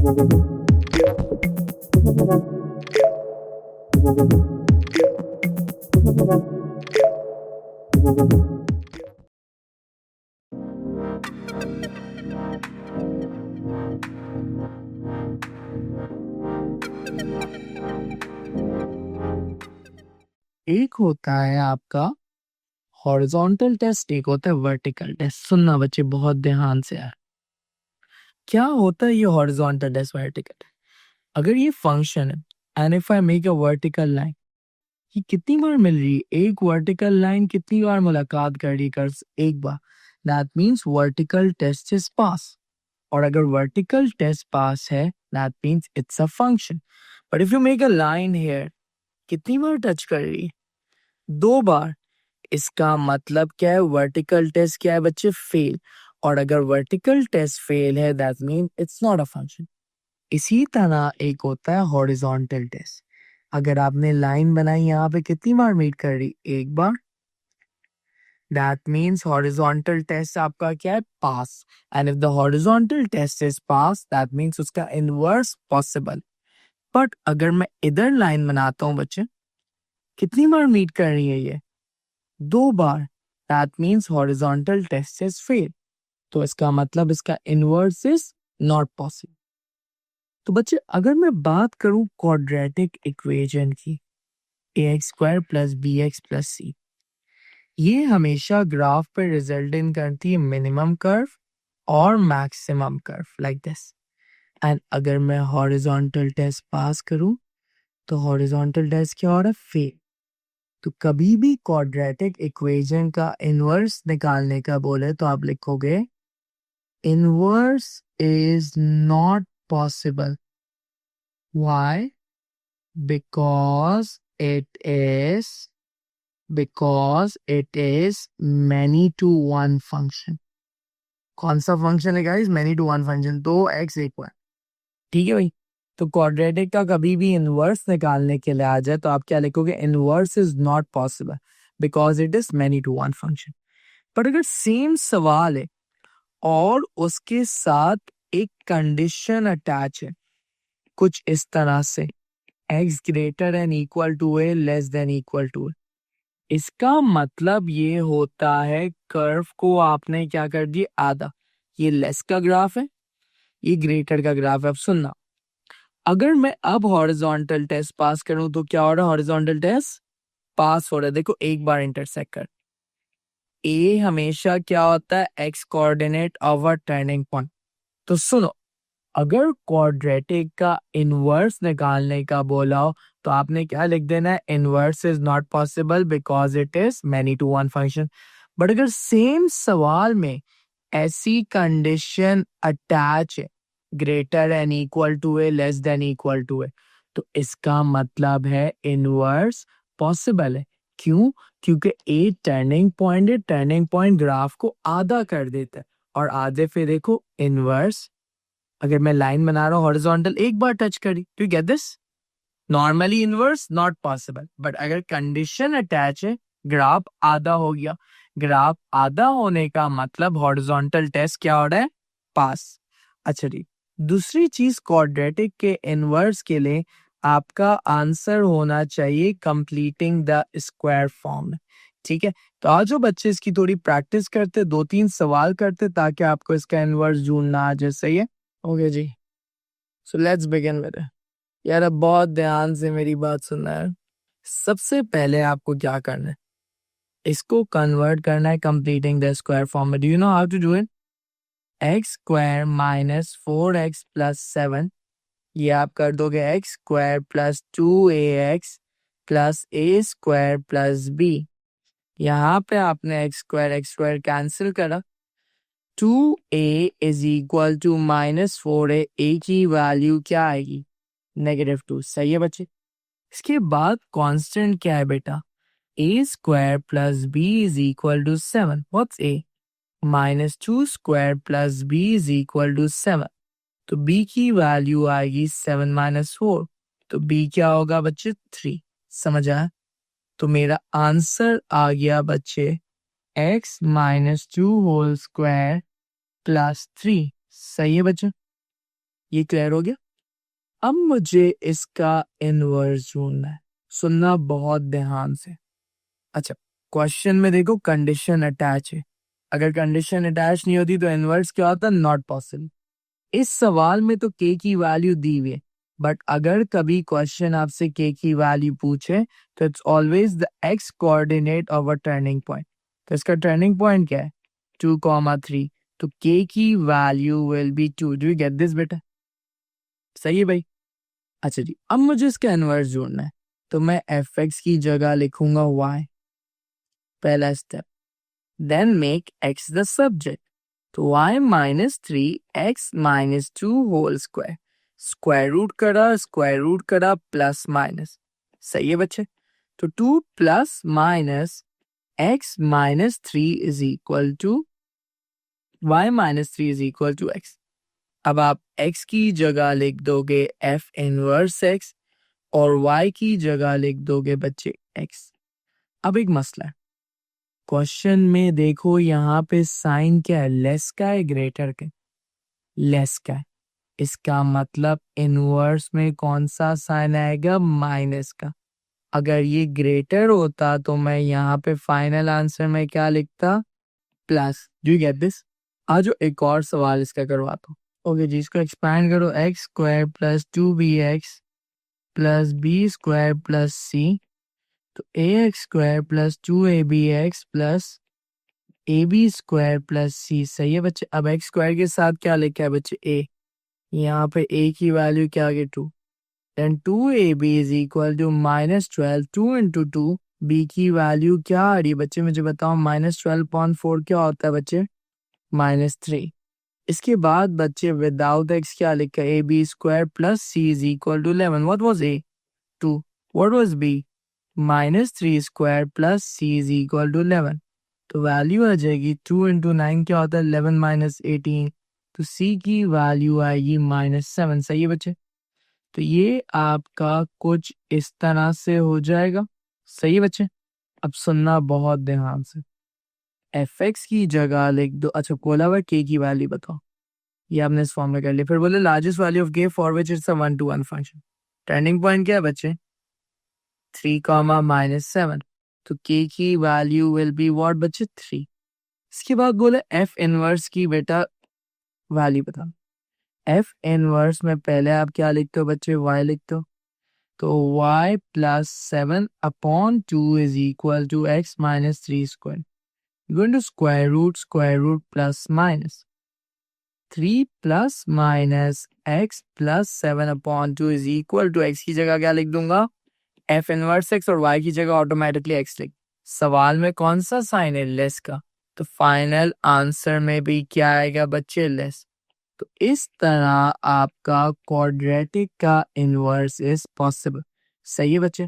एक होता है आपका हॉरिजॉन्टल टेस्ट, एक होता है वर्टिकल टेस्ट। सुनना बच्चे बहुत ध्यान से यार, क्या होता है ये हॉरिजॉन्टल टेस्ट वर्टिकल। अगर ये फंक्शन है and if I make a vertical line, ये कितनी बार मिल रही है? एक वर्टिकल लाइन कितनी बार मुलाकात कर रही है? एक बार। That means vertical test is pass. और अगर वर्टिकल टेस्ट पास है that means it's a function. But if you make a line here, कितनी बार टच कर रही है? दो बार। इसका मतलब क्या है? वर्टिकल टेस्ट क्या है बच्चे? फेल। और अगर वर्टिकल टेस्ट फेल है that mean it's not a function. इसी तरह एक होता है हॉरिजॉन्टल टेस्ट। अगर आपने लाइन बनाई यहाँ पे, कितनी बार मीट कर रही? एक बार। दैट मीन्स हॉरिजॉन्टल टेस्ट आपका क्या है? Pass. And if the horizontal test is pass that means उसका इनवर्स पॉसिबल। बट अगर मैं इधर लाइन बनाता हूँ बच्चे, कितनी बार मीट कर रही है ये? दो बार। That means horizontal test is fail. तो इसका मतलब इसका इनवर्स इज नॉट पॉसिबल। तो बच्चे अगर मैं बात करूं क्वाड्रेटिक इक्वेशन की, ax square plus b x plus c, ये हमेशा ग्राफ पे रिजल्ट इन करती है मिनिमम कर्व और maximum curve like this. And अगर मैं हॉरिजॉन्टल टेस्ट पास करूं तो हॉरिजॉन्टल टेस्ट क्या हो रहा है? फेल। तो कभी भी क्वाड्रेटिक इक्वेशन का इनवर्स निकालने का बोले तो आप लिखोगे inverse is not possible. Why? Because it is many to one function. कौन सा फंक्शन है guys? many to one function। दो x एक y। ठीक है भाई। तो क्वाड्रेटिक का कभी भी इनवर्स निकालने के लिए आ जाए तो आप क्या लिखोगे? Inverse is not possible because it is many to one function। पर अगर सेम सवाल है और उसके साथ एक कंडीशन अटैच है कुछ इस तरह से, x greater and equal to a less than equal to a, इसका मतलब ये होता है कर्व को आपने क्या कर दिया? आधा। ये लेस का ग्राफ है, ये ग्रेटर का ग्राफ है। अब सुनना, अगर मैं अब हॉरिजॉन्टल टेस्ट पास करूं तो क्या हो रहा है? हॉरिजॉन्टल टेस्ट पास हो रहा है। देखो एक बार इंटरसेक्ट कर, ए हमेशा क्या होता है? X coordinate of a turning point. तो सुनो, अगर क्वाड्रेटिक का इनवर्स निकालने का बोला हो तो आपने क्या लिख देना है? Inverse is not possible because it is many to one function. But अगर सेम सवाल में ऐसी कंडीशन अटैच है greater and equal to a less than equal to a, तो इसका मतलब है इनवर्स पॉसिबल है। क्यों? क्योंकि ए टर्निंग पॉइंट है, टर्निंग पॉइंट ग्राफ को आधा कर देता है और आधे पे देखो इनवर्स। अगर मैं लाइन बना रहा हूँ हॉरिजॉन्टल, एक बार टच करी, do you get this? Normally inverse not possible. But अगर कंडीशन अटैच है, ग्राफ आधा हो गया। ग्राफ आधा होने का मतलब हॉरिजॉन्टल टेस्ट क्या हो रहा है? पास। अच्छा जी, दूसरी चीज क्वाड्रेटिक के इनवर्स के लिए आपका आंसर होना चाहिए कंप्लीटिंग द स्क्वायर फॉर्म। ठीक है, तो आज जो बच्चे इसकी थोड़ी प्रैक्टिस करते, दो तीन सवाल करते ताकि आपको इसका इनवर्स ढूंढना आ जाए। सही है? ओके जी, so let's begin with it. यार अब बहुत ध्यान से मेरी बात सुनना है। सबसे पहले आपको क्या करना है? इसको कन्वर्ट करना है कंप्लीटिंग द स्क्वायर फॉर्म में। Do you know how to do it? X square minus 4x plus 7, ये आप कर दोगे x square plus 2ax plus a square plus b. यहाँ पे आपने एक्स स्क्वायर कैंसिल करा। 2a is equal to minus 4a, a की value क्या आएगी? -2। सही है बच्चे? इसके बाद कांस्टेंट क्या है बेटा? A square plus b is equal to 7। What's a? -2 square plus b is equal to 7। तो बी की वैल्यू आएगी 7 माइनस 4। तो बी क्या होगा बच्चे? 3। समझ आया? तो मेरा आंसर आ गया बच्चे x minus 2 whole square plus 3। सही है बच्चे? ये क्लियर हो गया। अब मुझे इसका इनवर्स ढूंढना है, सुनना बहुत ध्यान से। अच्छा, क्वेश्चन में देखो कंडीशन अटैच है, अगर कंडीशन अटैच नहीं होती तो इनवर्स क्या होता, नॉट पॉसिबल। इस सवाल में तो के की वैल्यू दी हुई है, बट अगर कभी क्वेश्चन आपसे के की वैल्यू पूछे तो it's always the x coordinate of a turning point. तो इसका टर्निंग पॉइंट क्या है, 2,3, तो के की value will be 2। Do you get this बेटा? सही है भाई। अच्छा जी, अब मुझे इसका इनवर्स जोड़ना है, तो मैं एफ एक्स की जगह लिखूंगा y, पहला step. Then make x the subject, तो y minus 3x minus 2 whole square, square root करा प्लस माइनस। सही है बच्चे? तो 2 plus minus x minus 3 is equal to y minus 3 is equal to x। अब आप x की जगह लिख दोगे f इनवर्स x और y की जगह लिख दोगे बच्चे x। अब एक मसला है, क्वेश्चन में देखो यहाँ पे साइन क्या है, लेस का है ग्रेटर का? लेस का है। इसका मतलब इनवर्स में कौन सा साइन आएगा, माइनस का। अगर ये ग्रेटर होता तो मैं यहाँ पे फाइनल आंसर में क्या लिखता, plus. Do you get this? आज एक और सवाल इसका करवाता हूँ। ओके जी, इसको एक्सपैंड करो, x square plus 2bx plus b square plus c, तो a x square plus 2abx plus a B square plus c. सही है बच्चे? अब एक्स स्क्वायर के साथ क्या लिखा है बच्चे, ए। यहाँ पे ए की वैल्यू क्या आ गई, 2। Then 2ab is equal to -12, 2 into 2। B की वैल्यू क्या आ रही है बच्चे, मुझे बताओ। -12/4 क्या होता है बच्चे, -3। इसके बाद बच्चे विदाउट एक्स क्या लिखा है, A B square plus C is equal to 11। What was A, 2। What was B, -3 square plus C is equal to 11। तो वैल्यू आ जाएगी 2 इंटू 9 क्या होता है, 11 माइनस 18। तो सी की वैल्यू आएगी -7। सही है बच्चे? तो ये आपका कुछ इस तरह से हो जाएगा। सही है बच्चे? अब सुनना बहुत ध्यान से, एफ एक्स की जगह लिख दो। अच्छा, बोला हुआ के की वैल्यू बताओ, ये आपने इस फॉर्म में कर लिया। फिर बोले लार्जेस्ट वैल्यू ऑफ के for which it's a 1-to-1 function. Turning point क्या है बच्चे, 3, -7। तो के की वैल्यू विल बी व्हाट बच्चे, 3। इसके बाद बोले एफ इनवर्स की बेटा वैल्यू बता। एफ इनवर्स में पहले आप क्या लिखते हो बच्चे, y लिखते हो। तो y plus 7/2 is equal to x minus 3 square. Going to square root plus minus 3 plus minus x plus 7/2 is equal to x की जगह क्या लिख दूंगा, एफ इनवर्स x, और y की जगह ऑटोमेटिकली x लिख। सवाल में कौन सा साइन है, लेस का। तो फाइनल आंसर में भी क्या आएगा बच्चे, लेस। तो इस तरह आपका क्वाड्रेटिक का इनवर्स इज पॉसिबल। सही है बच्चे?